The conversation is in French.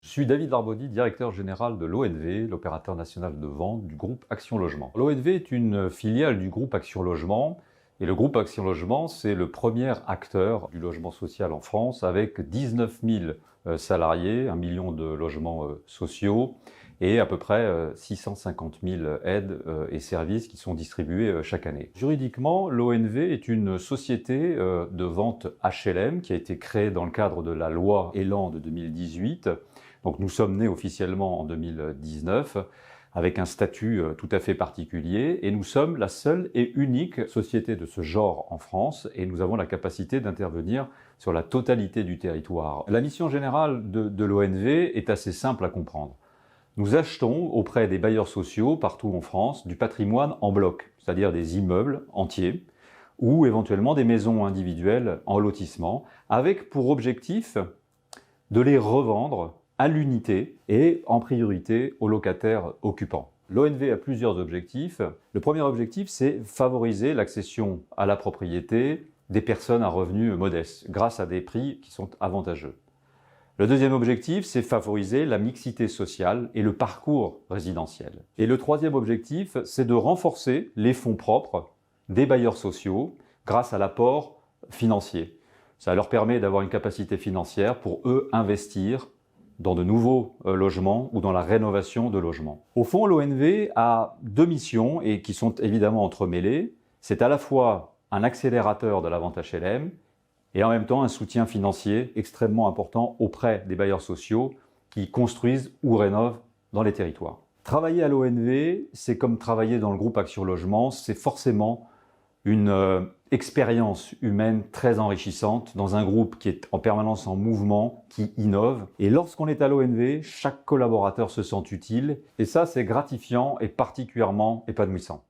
Je suis David Larbaudy, directeur général de l'ONV, l'opérateur national de vente du groupe Action Logement. L'ONV est une filiale du groupe Action Logement et le groupe Action Logement, c'est le premier acteur du logement social en France avec 19 000 salariés, 1 million de logements sociaux et à peu près 650 000 aides et services qui sont distribués chaque année. Juridiquement, l'ONV est une société de vente HLM qui a été créée dans le cadre de la loi Elan de 2018. Donc nous sommes nés officiellement en 2019 avec un statut tout à fait particulier et nous sommes la seule et unique société de ce genre en France et nous avons la capacité d'intervenir sur la totalité du territoire. La mission générale de l'ONV est assez simple à comprendre. Nous achetons auprès des bailleurs sociaux partout en France du patrimoine en bloc, c'est-à-dire des immeubles entiers ou éventuellement des maisons individuelles en lotissement avec pour objectif de les revendre à l'unité et en priorité aux locataires occupants. L'ONV a plusieurs objectifs. Le premier objectif, c'est favoriser l'accession à la propriété des personnes à revenus modestes grâce à des prix qui sont avantageux. Le deuxième objectif, c'est favoriser la mixité sociale et le parcours résidentiel. Et le troisième objectif, c'est de renforcer les fonds propres des bailleurs sociaux grâce à l'apport financier. Ça leur permet d'avoir une capacité financière pour eux investir dans de nouveaux logements ou dans la rénovation de logements. Au fond, l'ONV a deux missions et qui sont évidemment entremêlées. C'est à la fois un accélérateur de la vente HLM et en même temps un soutien financier extrêmement important auprès des bailleurs sociaux qui construisent ou rénovent dans les territoires. Travailler à l'ONV, c'est comme travailler dans le groupe Action Logement, c'est forcément une expérience humaine très enrichissante dans un groupe qui est en permanence en mouvement, qui innove. Et lorsqu'on est à l'ONV, chaque collaborateur se sent utile et ça, c'est gratifiant et particulièrement épanouissant.